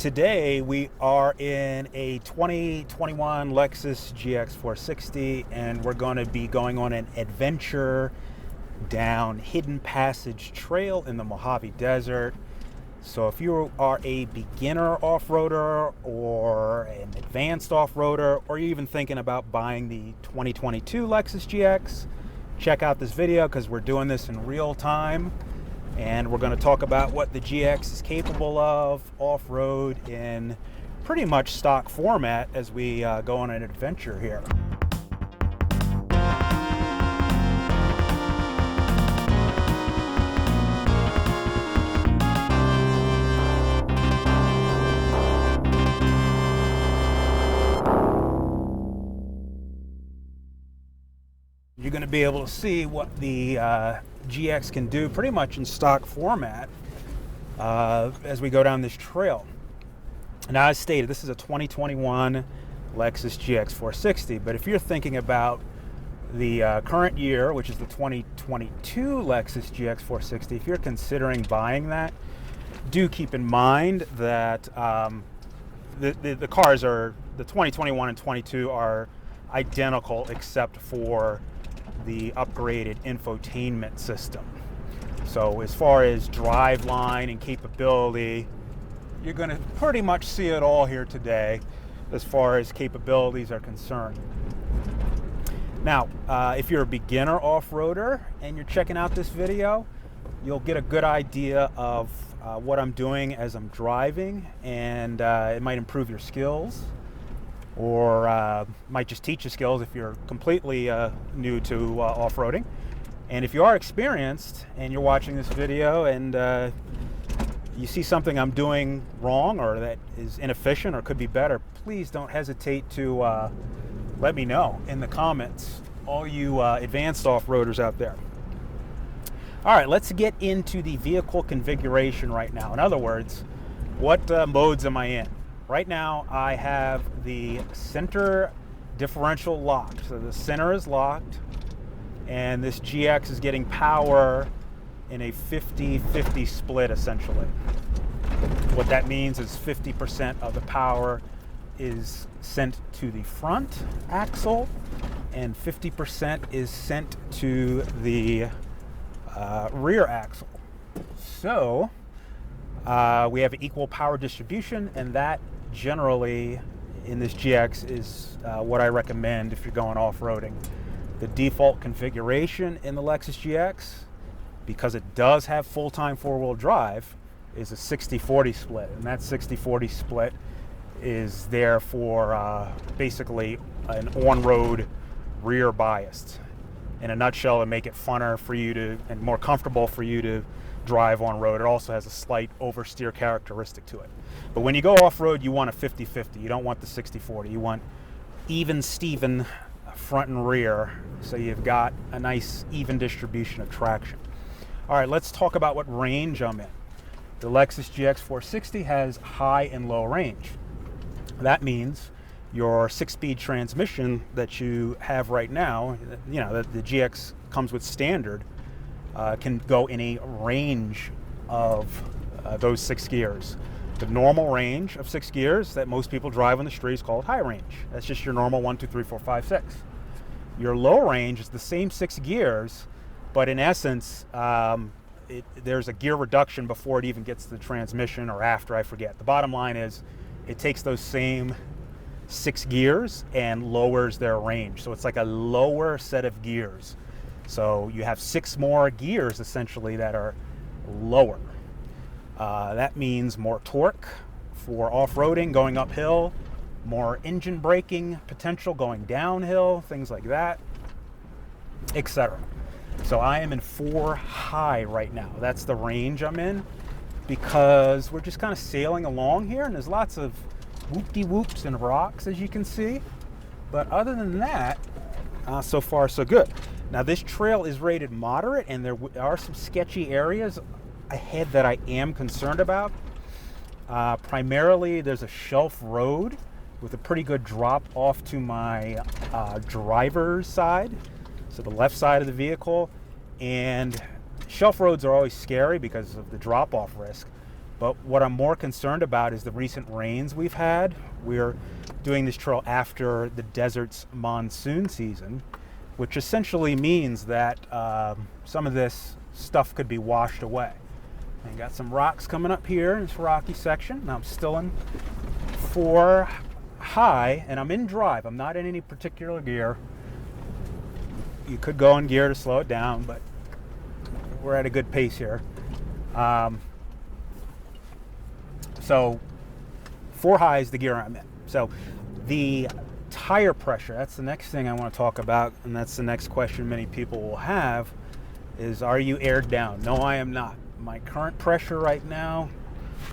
Today we are in a 2021 Lexus GX460 and we're going to be going on an adventure down Hidden Passage Trail in the Mojave Desert. So if you are a beginner off-roader or an advanced off-roader, or you're even thinking about buying the 2022 Lexus GX, check out this video because we're doing this in real time. And we're going to talk about what the GX is capable of off-road in pretty much stock format as we go on an adventure here. You're going to be able to see what the GX can do pretty much in stock format as we go down this trail. Now, as stated, this is a 2021 Lexus GX460, but if you're thinking about the current year, which is the 2022 Lexus GX460, if you're considering buying that, do keep in mind that the cars are, the 2021 and 22 are identical except for the upgraded infotainment system. So as far as driveline and capability, you're going to pretty much see it all here today as far as capabilities are concerned. Now, if you're a beginner off-roader and you're checking out this video, you'll get a good idea of what I'm doing as I'm driving, and it might improve your skills, or might just teach you skills if you're completely new to off-roading. And if you are experienced and you're watching this video and you see something I'm doing wrong or that is inefficient or could be better, please don't hesitate to let me know in the comments, all you advanced off-roaders out there. All right, let's get into the vehicle configuration right now. In other words, what modes am I in? Right now, I have the center differential locked. So the center is locked, and this GX is getting power in a 50-50 split, essentially. What that means is 50% of the power is sent to the front axle, and 50% is sent to the rear axle. So we have equal power distribution, and that generally in this GX is what I recommend if you're going off-roading. The default configuration in the Lexus GX, because it does have full-time four-wheel drive, is a 60-40 split, and that 60-40 split is there for basically an on-road rear biased. In a nutshell, to make it funner for you to, and more comfortable for you to drive on road. It also has a slight oversteer characteristic to it. But when you go off-road, you want a 50-50. You don't want the 60-40. You want even Steven front and rear, so you've got a nice even distribution of traction. All right, let's talk about what range I'm in. The Lexus GX460 has high and low range. That means your 6-speed transmission that you have right now, you know, the GX comes with standard, can go in a range of those 6 gears. The normal range of 6 gears that most people drive on the street is called high range. That's just your normal 1, 2, 3, 4, 5, 6. Your low range is the same 6 gears, but in essence, there's a gear reduction before it even gets to the transmission, or after, I forget. The bottom line is it takes those same 6 gears and lowers their range. So it's like a lower set of gears. So you have 6 more gears essentially that are lower. That means more torque for off-roading, going uphill, more engine braking potential going downhill, things like that, etc. So I am in 4 high right now. That's the range I'm in, because we're just kind of sailing along here, and there's lots of whoop-de-whoops and rocks, as you can see. But other than that, so far so good. Now, this trail is rated moderate, and there are some sketchy areas ahead that I am concerned about. Primarily, there's a shelf road with a pretty good drop off to my driver's side, so the left side of the vehicle. And shelf roads are always scary because of the drop-off risk. But what I'm more concerned about is the recent rains we've had. We're doing this trail after the desert's monsoon season, which essentially means that some of this stuff could be washed away. I got some rocks coming up here in this rocky section. Now I'm still in 4 high, and I'm in drive. I'm not in any particular gear. You could go in gear to slow it down, but we're at a good pace here. So 4 high is the gear I'm in. So the tire pressure, that's the next thing I want to talk about, and that's the next question many people will have, is are you aired down? No, I am not. My current pressure right now,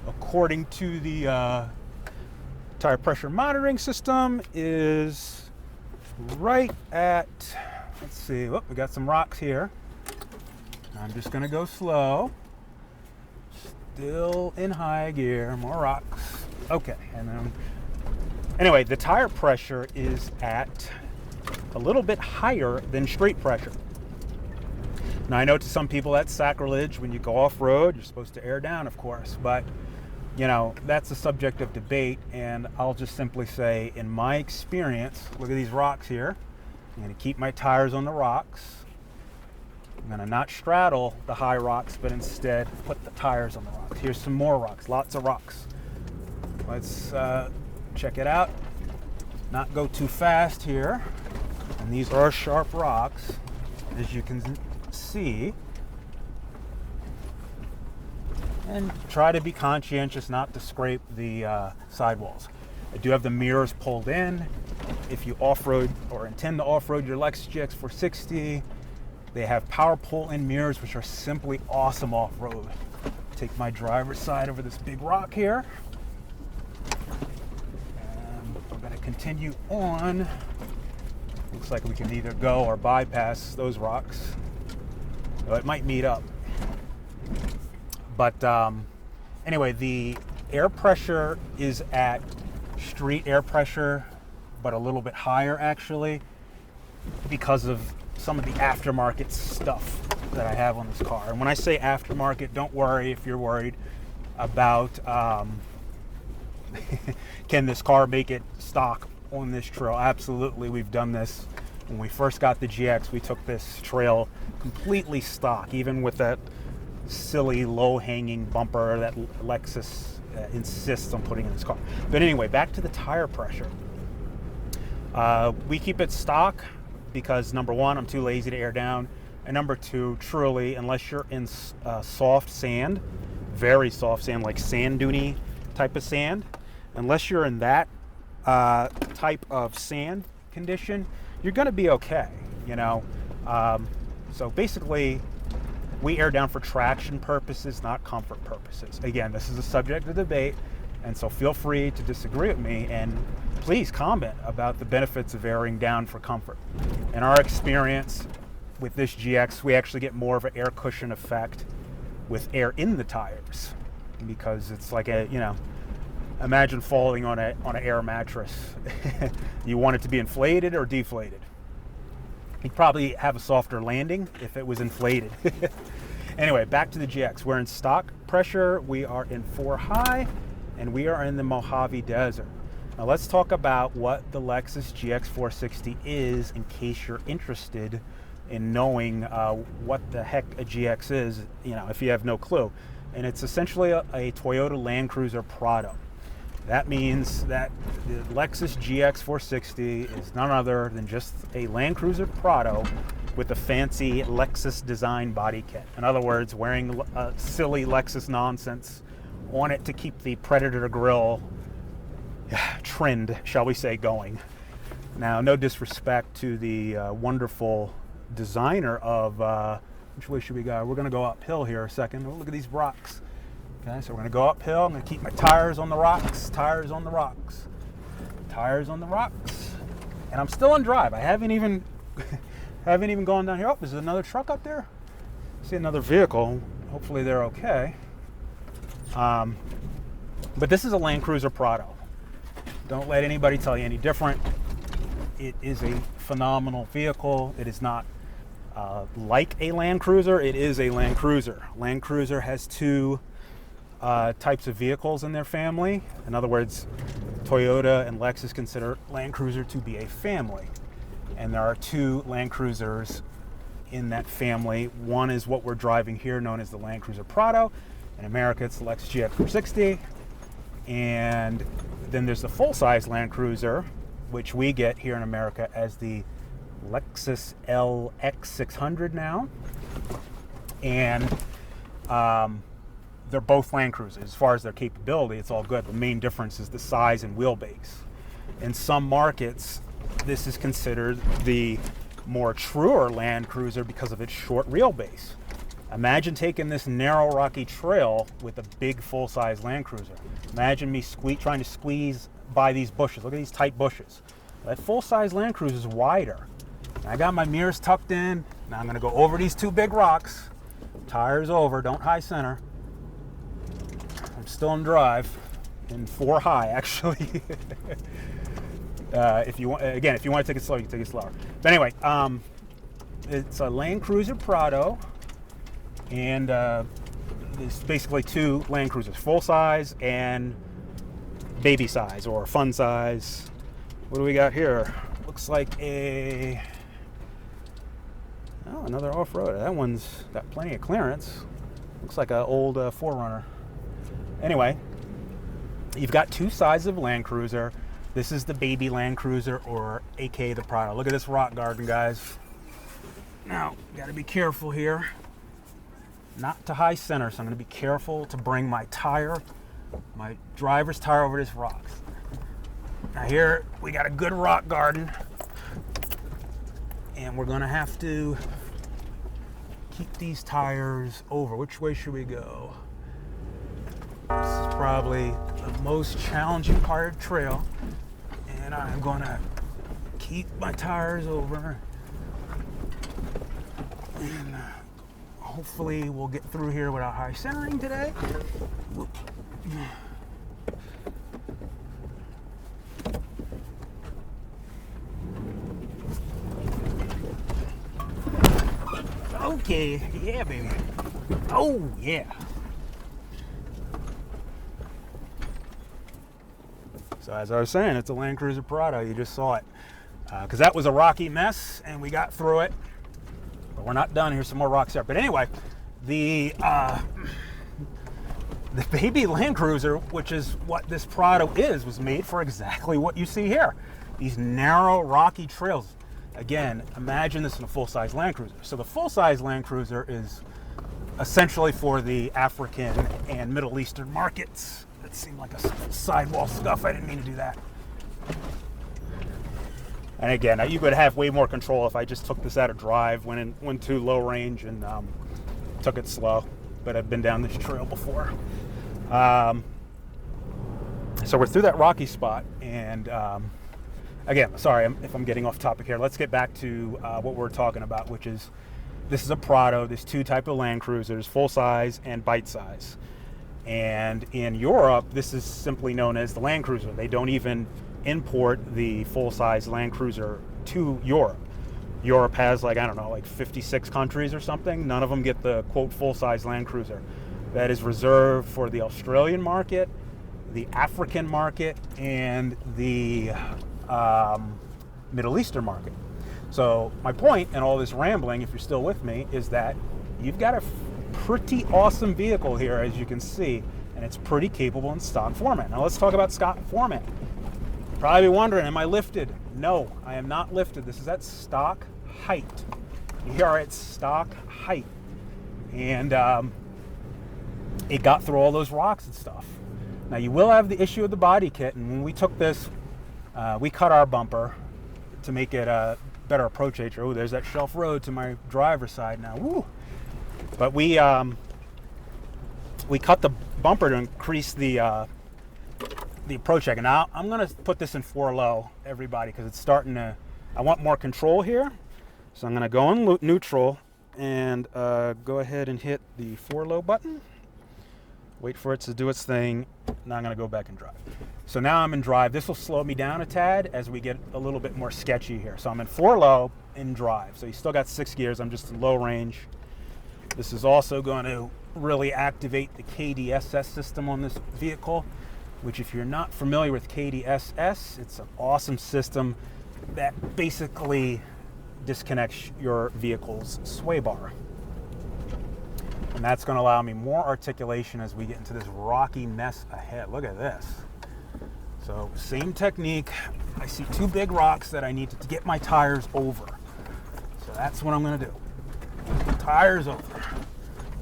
according to the tire pressure monitoring system, is right at, let's see, we got some rocks here. I'm just gonna go slow. Still in high gear, more rocks. Okay, and then, anyway, the tire pressure is at a little bit higher than street pressure. Now I know to some people that's sacrilege. When you go off-road, you're supposed to air down, of course, but you know, that's a subject of debate, and I'll just simply say, in my experience, look at these rocks here. I'm gonna keep my tires on the rocks. I'm gonna not straddle the high rocks, but instead put the tires on the rocks. Here's some more rocks, lots of rocks. Let's check it out. Not go too fast here. And these are sharp rocks, as you can see. And try to be conscientious not to scrape the sidewalls. I do have the mirrors pulled in. If you off-road or intend to off-road your Lexus GX460, they have power pull-in mirrors, which are simply awesome off-road. Take my driver's side over this big rock here. And I'm gonna continue on. Looks like we can either go or bypass those rocks. So it might meet up. But anyway, the air pressure is at street air pressure, but a little bit higher actually, because of some of the aftermarket stuff that I have on this car. And when I say aftermarket, don't worry if you're worried about can this car make it stock on this trail. Absolutely, we've done this. When we first got the GX, we took this trail completely stock, even with that silly low-hanging bumper that Lexus insists on putting in this car. But anyway, back to the tire pressure. We keep it stock because, number one, I'm too lazy to air down, and number two, truly, unless you're in soft sand, very soft sand, like sand dune type of sand, unless you're in that type of sand condition, you're going to be okay, you know. So basically, we air down for traction purposes, not comfort purposes. Again, this is a subject of debate, and so feel free to disagree with me, and please comment about the benefits of airing down for comfort. In our experience with this GX, we actually get more of an air cushion effect with air in the tires, because it's like a, you know, imagine falling on an air mattress. You want it to be inflated or deflated. You'd probably have a softer landing if it was inflated. Anyway, back to the GX. We're in stock pressure. We are in 4 high, and we are in the Mojave Desert. Now let's talk about what the Lexus GX460 is, in case you're interested in knowing what the heck a GX is, you know, if you have no clue. And it's essentially a Toyota Land Cruiser Prado. That means that the Lexus GX460 is none other than just a Land Cruiser Prado with a fancy Lexus design body kit. In other words, wearing silly Lexus nonsense on it to keep the Predator grille trend, shall we say, going. Now, no disrespect to the wonderful designer of, which way should we go? We're gonna go uphill here a second. Oh, look at these rocks. Okay, so we're gonna go uphill. I'm gonna keep my tires on the rocks, tires on the rocks, tires on the rocks. And I'm still on drive. I haven't even gone down here. Oh, there's another truck up there. I see another vehicle. Hopefully they're okay. But this is a Land Cruiser Prado. Don't let anybody tell you any different. It is a phenomenal vehicle. It is not like a Land Cruiser. It is a Land Cruiser. Land Cruiser has two types of vehicles in their family. In other words, Toyota and Lexus consider Land Cruiser to be a family. And there are two Land Cruisers in that family. One is what we're driving here, known as the Land Cruiser Prado. In America, it's the Lexus GX460. And then there's the full-size Land Cruiser, which we get here in America as the Lexus LX600 now. And they're both Land Cruisers. As far as their capability, it's all good. The main difference is the size and wheelbase. In some markets, this is considered the more truer Land Cruiser because of its short wheelbase. Imagine taking this narrow rocky trail with a big full-size Land Cruiser. Imagine me trying to squeeze by these bushes. Look at these tight bushes. That full-size Land Cruiser is wider. I got my mirrors tucked in. Now I'm going to go over these two big rocks. Tires over, don't high center. I'm still in drive, in 4 high actually. If you want to take it slow, you can take it slower. But anyway, it's a Land Cruiser Prado, and there's basically two Land Cruisers, full size and baby size or fun size. What do we got here? Looks like another off-road. That one's got plenty of clearance. Looks like an old 4Runner. Anyway, you've got two sizes of Land Cruiser. This is the baby Land Cruiser, or aka the Prado. Look at this rock garden, guys. Now, got to be careful here. Not to high center, so I'm going to be careful to bring my driver's tire over this rock. Now here, we got a good rock garden. And we're going to have to keep these tires over. Which way should we go? This is probably the most challenging part of the trail. And I'm going to keep my tires over. And hopefully we'll get through here without high centering today. Okay, yeah, baby. Oh, yeah. So as I was saying, it's a Land Cruiser Prado. You just saw it. Because that was a rocky mess, and we got through it. But we're not done. Here's some more rocks there. But anyway, the baby Land Cruiser, which is what this Prado is, was made for exactly what you see here. These narrow, rocky trails. Again, imagine this in a full-size Land Cruiser. So the full-size Land Cruiser is essentially for the African and Middle Eastern markets. That seemed like a sidewall scuff. I didn't mean to do that. And again, you could have way more control if I just took this out of drive, went to low range and took it slow. But I've been down this trail before. So we're through that rocky spot, and again, sorry if I'm getting off topic here. Let's get back to what we're talking about, which is this is a Prado. There's two types of Land Cruisers, full size and bite size. And in Europe, this is simply known as the Land Cruiser. They don't even import the full size Land Cruiser to Europe. Europe has like 56 countries or something. None of them get the quote full size Land Cruiser. That is reserved for the Australian market, the African market, and the Middle Eastern market. So my point in all this rambling, if you're still with me, is that you've got a pretty awesome vehicle here, as you can see, and it's pretty capable in stock format. Now let's talk about stock format. You're probably wondering, am I lifted? No, I am not lifted. This is at stock height. We are at stock height. And it got through all those rocks and stuff. Now you will have the issue of the body kit, and when we took this, we cut our bumper to make it a better approach nature. Oh, there's that shelf road to my driver's side now. Woo! But we cut the bumper to increase the approach check. And now I'm going to put this in 4 low, everybody, because it's starting to. I want more control here, so I'm going to go in neutral and go ahead and hit the 4 low button. Wait for it to do its thing. Now I'm going to go back and drive. So now I'm in drive. This will slow me down a tad as we get a little bit more sketchy here. So I'm in 4 low in drive. So you still got 6 gears. I'm just in low range. This is also going to really activate the KDSS system on this vehicle, which, if you're not familiar with KDSS, it's an awesome system that basically disconnects your vehicle's sway bar. And that's going to allow me more articulation as we get into this rocky mess ahead. Look at this. So same technique. I see two big rocks that I need to get my tires over. So that's what I'm going to do. Tires over.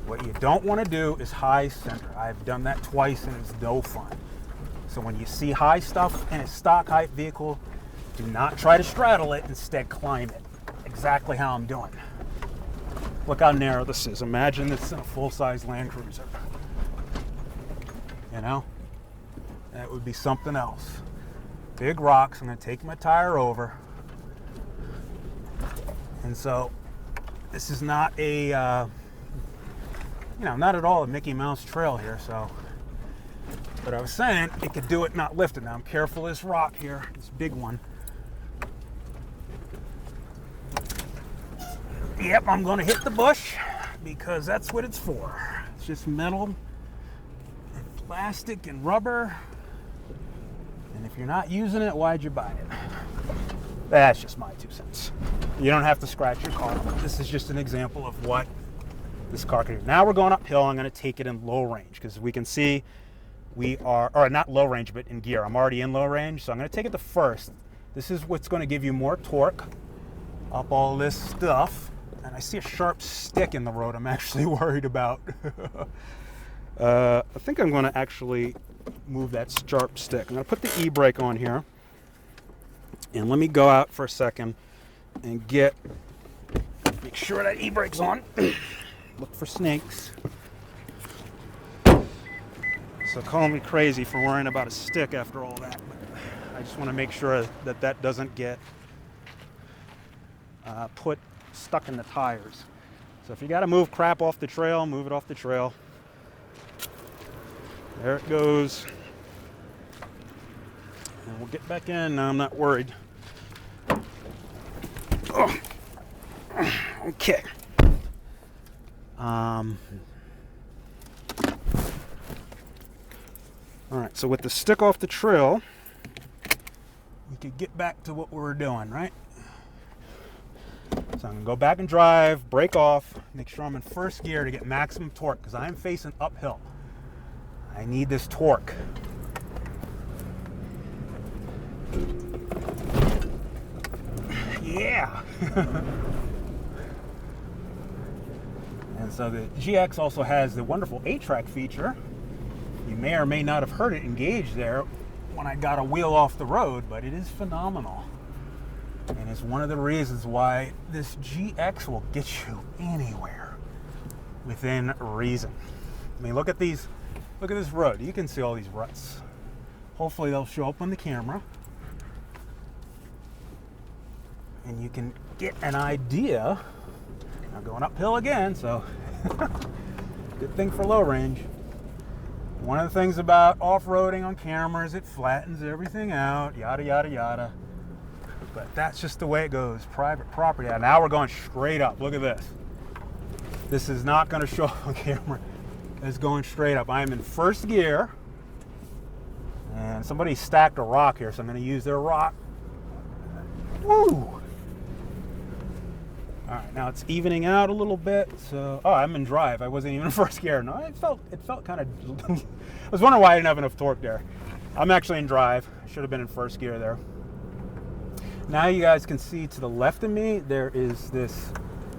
What you don't want to do is high center. I've done that twice and it's no fun. So when you see high stuff in a stock height vehicle, do not try to straddle it, instead climb it. Exactly how I'm doing. Look how narrow this is. Imagine this in a full-size Land Cruiser. You know? That would be something else. Big rocks. I'm going to take my tire over. And so this is not a, not at all a Mickey Mouse trail here. So, but I was saying it could do it not lifted. Now I'm careful of this rock here, this big one. Yep, I'm going to hit the bush because that's what it's for. It's just metal and plastic and rubber. And if you're not using it, why'd you buy it? That's just my 2 cents. You don't have to scratch your car. This is just an example of what this car can do. Now we're going uphill. I'm going to take it in low range because we can see we are, or not low range, but in gear. I'm already in low range, so I'm going to take it to first. This is what's going to give you more torque up all this stuff. And I see a sharp stick in the road I'm actually worried about. I think I'm going to actually move that sharp stick. I'm going to put the e-brake on here. And let me go out for a second and make sure that e-brake's on. Look for snakes. So call me crazy for worrying about a stick after all that. But I just want to make sure that that doesn't get stuck in the tires. So if you got to move crap off the trail, move it off the trail. There it goes. And we'll get back in. Now I'm not worried. Oh. Okay. All right, so with the stick off the trail, we could get back to what we were doing, right? So I'm going to go back and drive, brake off, make sure I'm in first gear to get maximum torque because I am facing uphill. I need this torque. Yeah! And so the GX also has the wonderful ATRAC feature. You may or may not have heard it engaged there when I got a wheel off the road, but it is phenomenal. And it's one of the reasons why this GX will get you anywhere within reason. I mean, look at this road. You can see all these ruts. Hopefully they'll show up on the camera. And you can get an idea. I'm going uphill again, so good thing for low range. One of the things about off-roading on camera is it flattens everything out, yada, yada, yada. But that's just the way it goes. Private property. Now we're going straight up. Look at this. This is not going to show up on camera. It's going straight up. I am in first gear. And somebody stacked a rock here, so I'm going to use their rock. Woo! All right, now it's evening out a little bit. So, I'm in drive. I wasn't even in first gear. No, it felt kind of. I was wondering why I didn't have enough torque there. I'm actually in drive. I should have been in first gear there. Now you guys can see to the left of me, there is this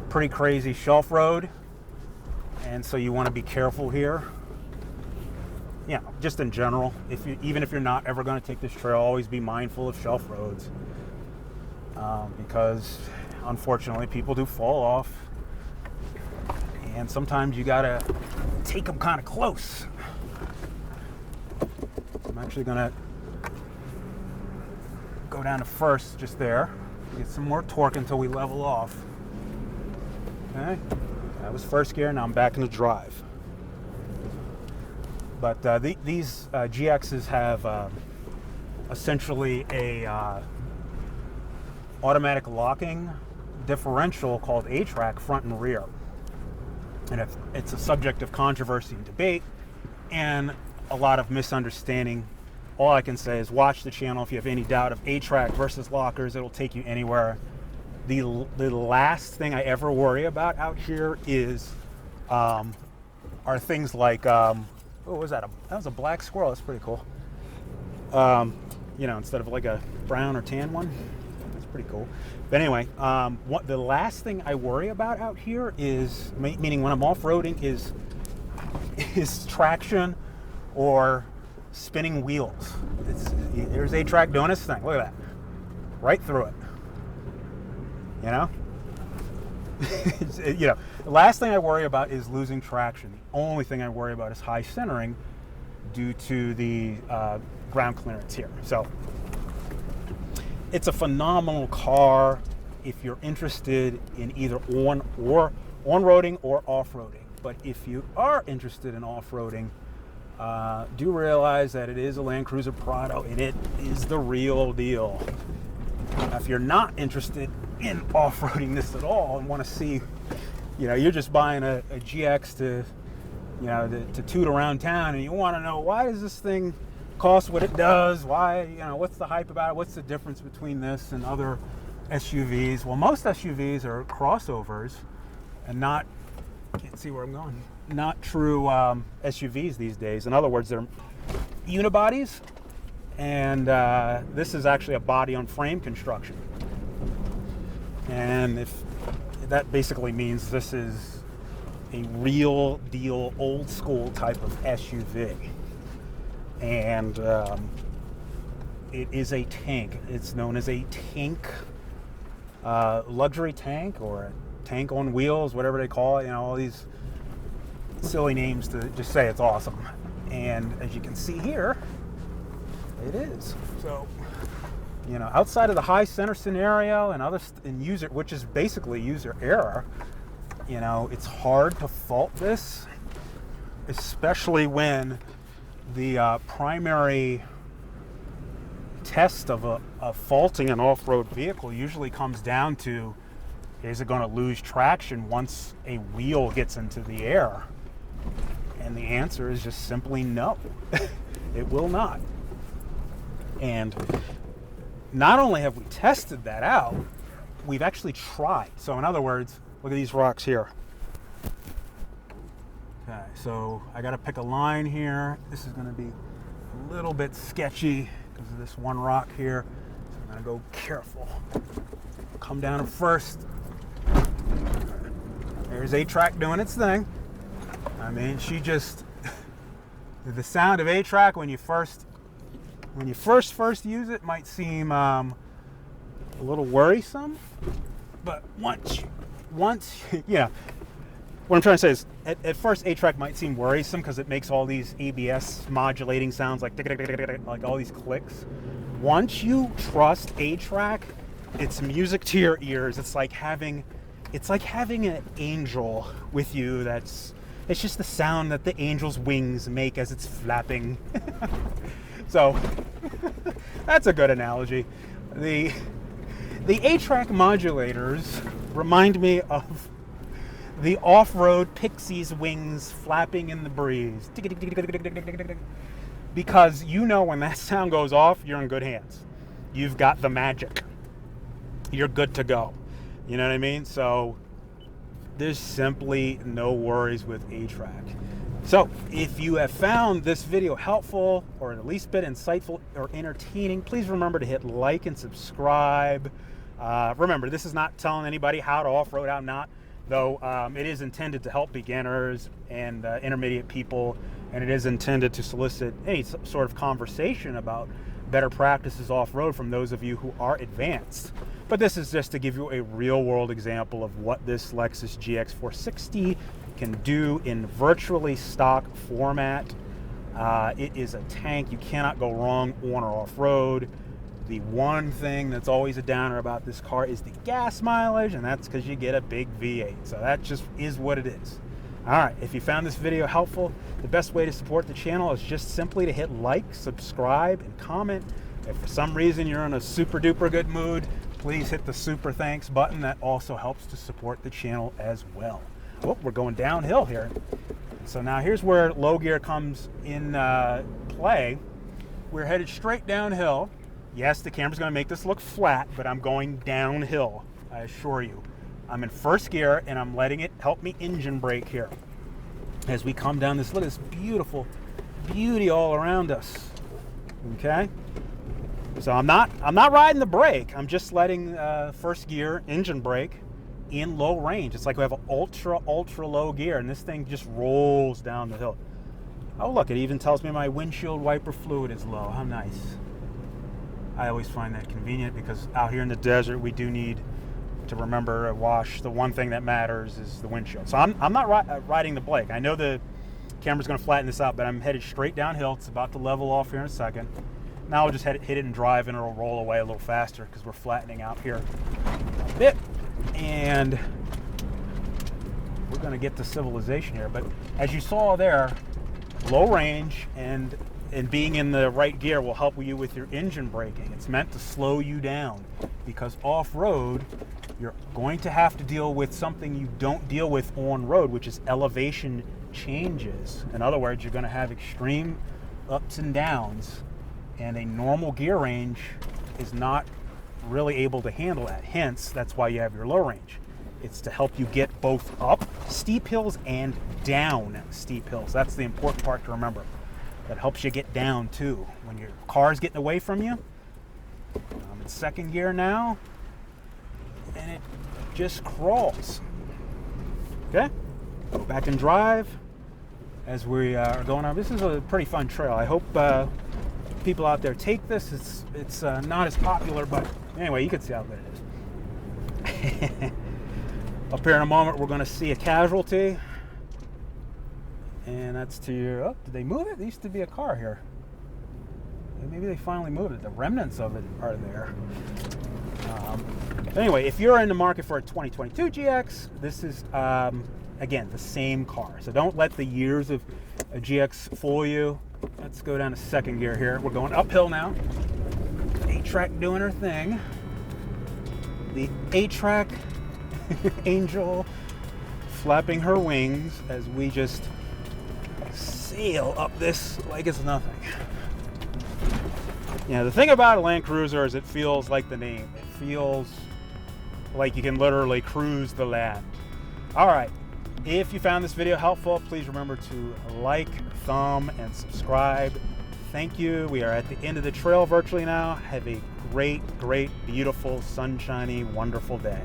pretty crazy shelf road. And so you want to be careful here. Yeah, just in general, even if you're not ever going to take this trail, always be mindful of shelf roads. Because unfortunately people do fall off. And sometimes you got to take them kind of close. I'm actually going to go down to first just there, get some more torque until we level off. Okay, that was first gear. Now I'm back into drive. But these GXs have essentially a automatic locking differential called ATRAC front and rear. And it's a subject of controversy and debate and a lot of misunderstanding. All I can say is watch the channel if you have any doubt of ATRAC versus lockers. It'll take you anywhere. The last thing I ever worry about out here is are things like what was that? That was a black squirrel. That's pretty cool. You know, instead of like a brown or tan one. That's pretty cool. But anyway, the last thing I worry about out here is, meaning when I'm off-roading, is traction or spinning wheels. There's ATRAC doing his thing. Look at that. Right through it. You know? You know, the last thing I worry about is losing traction. The only thing I worry about is high centering due to the ground clearance here. So it's a phenomenal car if you're interested in either on-roading or off-roading. But if you are interested in off-roading, do realize that it is a Land Cruiser Prado and it is the real deal. If you're not interested in off-roading this at all and want to see, you know, you're just buying a GX to, you know, to toot around town, and you want to know, why does this thing cost what it does? Why, you know, what's the hype about it? What's the difference between this and other SUVs? Well, most SUVs are crossovers and not, can't see where I'm going, not true SUVs these days. In other words, they're unibodies, and this is actually a body on frame construction. And if that basically means this is a real deal, old school type of SUV. And it is a tank. It's known as a tank, luxury tank, or a tank on wheels, whatever they call it. You know, all these silly names to just say it's awesome. And as you can see here, it is. So, you know, outside of the high center scenario and other user, which is basically user error, you know, it's hard to fault this, especially when the primary test of a faulting an off-road vehicle usually comes down to, is it going to lose traction once a wheel gets into the air? And the answer is just simply no. It will not. And not only have we tested that out, we've actually tried. So in other words, look at these rocks here. Okay, so I got to pick a line here. This is going to be a little bit sketchy because of this one rock here. So I'm going to go careful. Come down first. There's ATRAC doing its thing. I mean, she just, the sound of ATRAC when you first use it might seem a little worrisome, but once you know, what I'm trying to say is, at first ATRAC might seem worrisome because it makes all these ABS modulating sounds like all these clicks. Once you trust ATRAC, it's music to your ears. It's like having an angel with you. It's just the sound that the angel's wings make as it's flapping. So that's a good analogy. The ATRAC modulators remind me of the off-road Pixie's wings flapping in the breeze. Because you know when that sound goes off, you're in good hands. You've got the magic. You're good to go. You know what I mean? So there's simply no worries with ATRAC. So if you have found this video helpful or at least bit insightful or entertaining, please remember to hit like and subscribe. Remember, this is not telling anybody how to off-road, how not, though it is intended to help beginners and intermediate people, and it is intended to solicit any sort of conversation about better practices off-road from those of you who are advanced. But this is just to give you a real-world example of what this Lexus GX460 can do in virtually stock format. It is a tank. You cannot go wrong on or off-road. The one thing that's always a downer about this car is the gas mileage, and that's because you get a big V8. So that just is what it is. All right, if you found this video helpful, the best way to support the channel is just simply to hit like, subscribe, and comment. If for some reason you're in a super duper good mood, please hit the super thanks button. That also helps to support the channel as well. oh, we're going downhill here. So now here's where low gear comes in play. We're headed straight downhill. Yes, the camera's going to make this look flat, but I'm going downhill, I assure you. I'm in first gear, and I'm letting it help me engine brake here. As we come down this, look at this beautiful beauty all around us. Okay? So I'm not riding the brake. I'm just letting first gear engine brake in low range. It's like we have an ultra low gear, and this thing just rolls down the hill. Oh look, it even tells me my windshield wiper fluid is low. How nice. I always find that convenient because out here in the desert we do need to remember to wash. The one thing that matters is the windshield. So I'm not riding the brake. I know the camera's going to flatten this out, but I'm headed straight downhill. It's about to level off here in a second. Now I'll just hit it and drive, and it'll roll away a little faster because we're flattening out here a bit. And we're going to get to civilization here. But as you saw there, low range and being in the right gear will help you with your engine braking. It's meant to slow you down because off-road, you're going to have to deal with something you don't deal with on-road, which is elevation changes. In other words, you're going to have extreme ups and downs, and a normal gear range is not really able to handle that. Hence, that's why you have your low range. It's to help you get both up steep hills and down steep hills. That's the important part to remember. That helps you get down too. When your car's getting away from you, I'm in second gear now, and it just crawls. Okay, go back and drive as we are going on. This is a pretty fun trail. I hope people out there take this. It's not as popular, but anyway, you can see how good it is. Up here in a moment, we're going to see a casualty. And that's to your, oh, did they move it? There used to be a car here. Maybe they finally moved it. The remnants of it are there. Anyway, if you're in the market for a 2022 GX, this is, again, the same car. So don't let the years of a GX fool you. Let's go down to second gear here. We're going uphill now. ATRAC doing her thing. The ATRAC angel flapping her wings as we just sail up this like it's nothing. Yeah, the thing about a Land Cruiser is it feels like the name. It feels like you can literally cruise the land. All right, if you found this video helpful, please remember to like, thumb, and subscribe. Thank you. We are at the end of the trail virtually now. Have a great, beautiful, sunshiny, wonderful day.